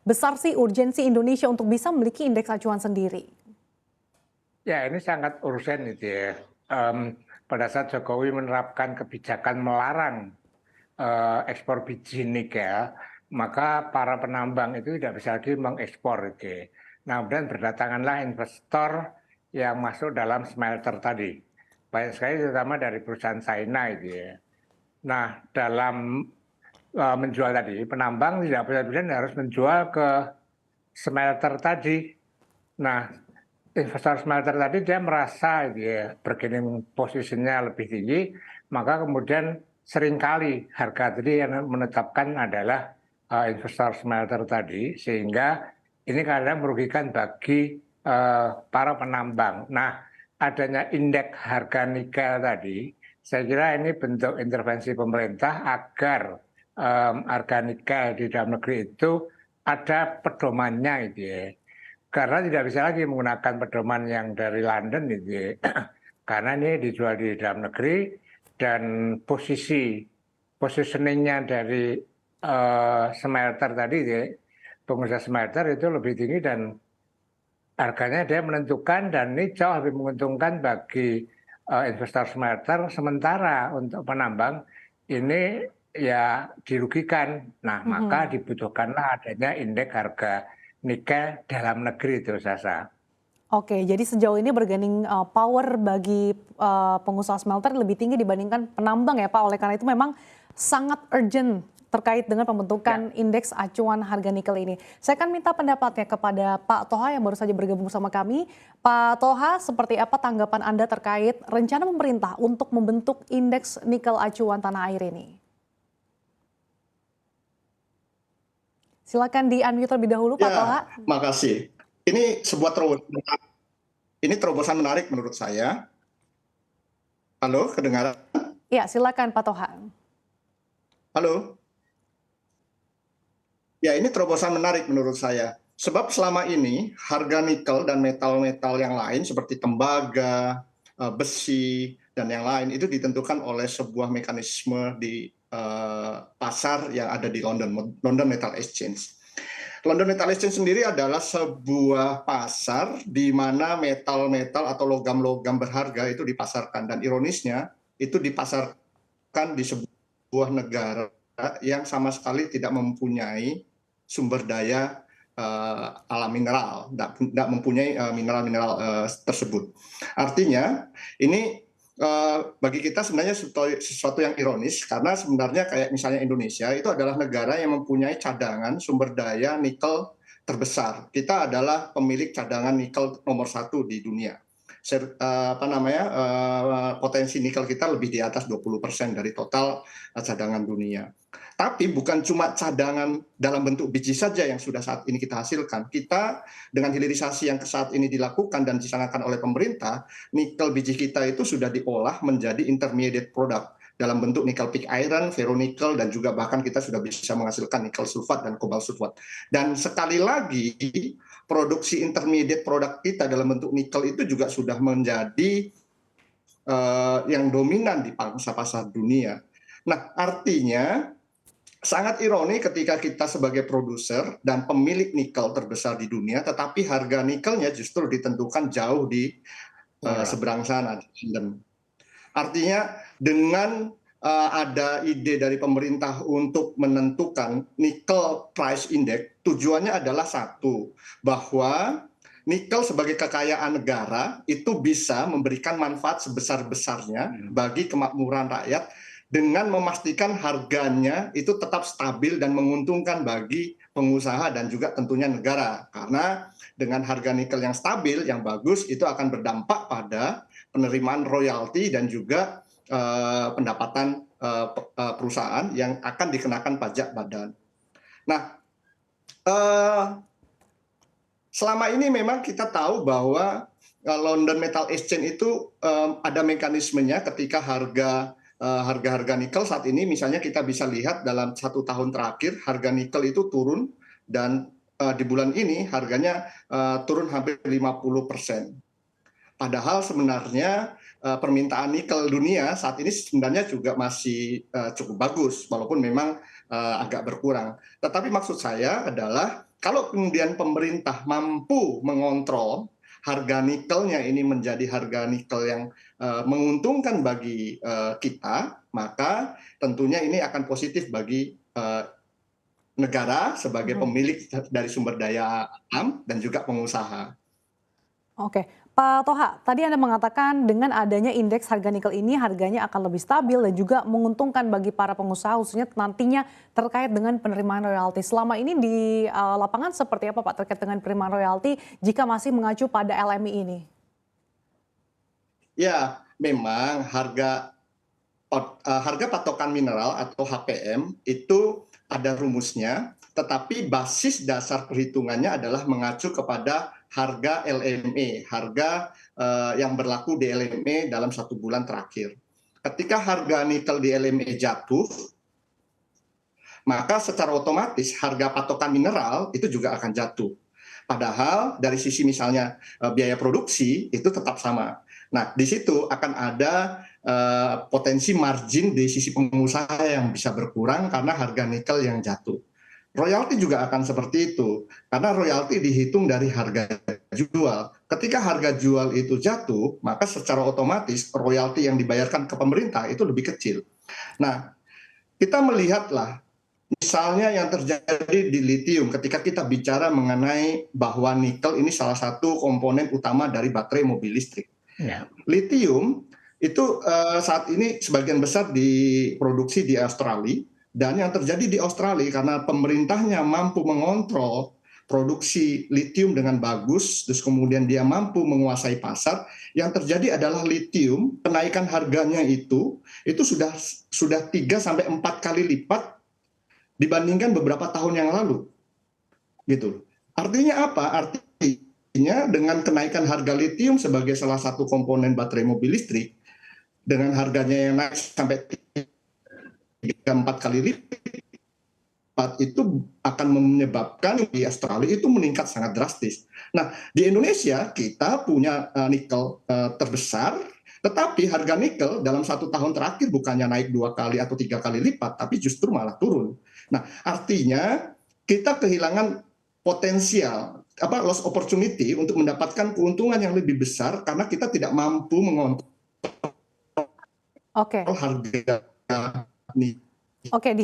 besar sih urgensi Indonesia untuk bisa memiliki indeks acuan sendiri? Ya, ini sangat urgen itu ya. Pada saat Jokowi menerapkan kebijakan melarang ekspor biji nikel, maka para penambang itu tidak bisa lagi mengekspor itu ya. Nah, kemudian berdatanganlah investor yang masuk dalam smelter tadi. Banyak sekali terutama dari perusahaan China itu ya. Nah, dalam menjual tadi, penambang tidak bisa harus menjual ke smelter tadi. Nah, investor smelter tadi dia merasa dia bargaining posisinya lebih tinggi, maka kemudian seringkali harga tadi yang menetapkan adalah investor smelter tadi, sehingga ini kadang merugikan bagi para penambang. Nah, adanya indeks harga nikel tadi, saya kira ini bentuk intervensi pemerintah agar harga nikel di dalam negeri itu ada pedomannya itu ya. Karena tidak bisa lagi menggunakan pedoman yang dari London gitu ya. Karena ini dijual di dalam negeri dan positioningnya dari smelter tadi ya, pengusaha smelter itu lebih tinggi dan harganya dia menentukan, dan ini jauh lebih menguntungkan bagi investor smelter, sementara untuk penambang ini ya dirugikan. Nah, maka dibutuhkanlah adanya indeks harga nikel dalam negeri itu, Sasa. Oke, jadi sejauh ini bargaining power bagi pengusaha smelter lebih tinggi dibandingkan penambang ya Pak. Oleh karena itu memang sangat urgent terkait dengan pembentukan indeks acuan harga nikel ini. Saya akan minta pendapatnya kepada Pak Toha yang baru saja bergabung sama kami. Pak Toha, seperti apa tanggapan Anda terkait rencana pemerintah untuk membentuk indeks nikel acuan tanah air ini? Silakan di-unmute terlebih dahulu, Pak Toha. Makasih. Ini terobosan menarik menurut saya. Halo, kedengaran? Ya, silakan Pak Toha. Halo. Ya, ini terobosan menarik menurut saya. Sebab selama ini harga nikel dan metal-metal yang lain seperti tembaga, besi, dan yang lain itu ditentukan oleh sebuah mekanisme di pasar yang ada di London Metal Exchange. London Metal Exchange sendiri adalah sebuah pasar di mana metal-metal atau logam-logam berharga itu dipasarkan, dan ironisnya itu dipasarkan di sebuah negara yang sama sekali tidak mempunyai sumber daya alam mineral, tidak mempunyai mineral-mineral tersebut. Artinya ini bagi kita sebenarnya sesuatu yang ironis, karena sebenarnya kayak misalnya Indonesia itu adalah negara yang mempunyai cadangan sumber daya nikel terbesar. Kita adalah pemilik cadangan nikel nomor 1 di dunia. Potensi nikel kita lebih di atas 20% dari total cadangan dunia. Tapi bukan cuma cadangan dalam bentuk biji saja yang sudah saat ini kita hasilkan. Kita dengan hilirisasi yang saat ini dilakukan dan dicanangkan oleh pemerintah, nikel biji kita itu sudah diolah menjadi intermediate product dalam bentuk nikel pig iron, ferronikel, dan juga bahkan kita sudah bisa menghasilkan nikel sulfat dan kobalt sulfat. Dan sekali lagi, produksi intermediate produk kita dalam bentuk nikel itu juga sudah menjadi yang dominan di pasar dunia. Nah, artinya sangat ironi ketika kita sebagai produser dan pemilik nikel terbesar di dunia, tetapi harga nikelnya justru ditentukan jauh di seberang sana. Artinya dengan ada ide dari pemerintah untuk menentukan nikel price index, tujuannya adalah satu, bahwa nikel sebagai kekayaan negara itu bisa memberikan manfaat sebesar-besarnya bagi kemakmuran rakyat, dengan memastikan harganya itu tetap stabil dan menguntungkan bagi pengusaha dan juga tentunya negara. Karena dengan harga nikel yang stabil, yang bagus, itu akan berdampak pada penerimaan royalti dan juga pendapatan perusahaan yang akan dikenakan pajak badan. Nah, selama ini memang kita tahu bahwa London Metal Exchange itu ada mekanismenya ketika harga nikel saat ini, misalnya kita bisa lihat dalam 1 tahun terakhir harga nikel itu turun, dan di bulan ini harganya turun hampir 50%. Padahal sebenarnya permintaan nikel dunia saat ini sebenarnya juga masih cukup bagus, walaupun memang agak berkurang. Tetapi maksud saya adalah kalau kemudian pemerintah mampu mengontrol harga nikelnya ini menjadi harga nikel yang menguntungkan bagi kita, maka tentunya ini akan positif bagi negara sebagai pemilik dari sumber daya alam dan juga pengusaha. Oke, Pak Toha, tadi Anda mengatakan dengan adanya indeks harga nikel ini harganya akan lebih stabil dan juga menguntungkan bagi para pengusaha khususnya nantinya terkait dengan penerimaan royalti. Selama ini di lapangan seperti apa Pak terkait dengan penerimaan royalti jika masih mengacu pada LMI ini? Ya, memang harga patokan mineral atau HPM itu ada rumusnya, tetapi basis dasar perhitungannya adalah mengacu kepada harga LME, harga yang berlaku di LME dalam 1 bulan terakhir. Ketika harga nikel di LME jatuh, maka secara otomatis harga patokan mineral itu juga akan jatuh. Padahal dari sisi misalnya biaya produksi itu tetap sama. Nah, di situ akan ada potensi margin di sisi pengusaha yang bisa berkurang karena harga nikel yang jatuh. Royalti juga akan seperti itu, karena royalti dihitung dari harga jual. Ketika harga jual itu jatuh, maka secara otomatis royalti yang dibayarkan ke pemerintah itu lebih kecil. Nah, kita melihatlah misalnya yang terjadi di lithium ketika kita bicara mengenai bahwa nikel ini salah satu komponen utama dari baterai mobil listrik. Ya. Lithium itu saat ini sebagian besar diproduksi di Australia, dan yang terjadi di Australia karena pemerintahnya mampu mengontrol produksi lithium dengan bagus, terus kemudian dia mampu menguasai pasar, yang terjadi adalah lithium kenaikan harganya itu sudah 3 sampai 4 kali lipat dibandingkan beberapa tahun yang lalu. Gitu. Artinya apa? Artinya dengan kenaikan harga lithium sebagai salah satu komponen baterai mobil listrik, dengan harganya yang naik sampai 3-4 kali lipat, itu akan menyebabkan di Australia itu meningkat sangat drastis. Nah, di Indonesia kita punya nikel terbesar, tetapi harga nikel dalam 1 tahun terakhir bukannya naik 2 kali atau 3 kali lipat, tapi justru malah turun. Nah, artinya kita kehilangan potensial, loss opportunity untuk mendapatkan keuntungan yang lebih besar karena kita tidak mampu mengontrol Oke. harga nikel. Oke,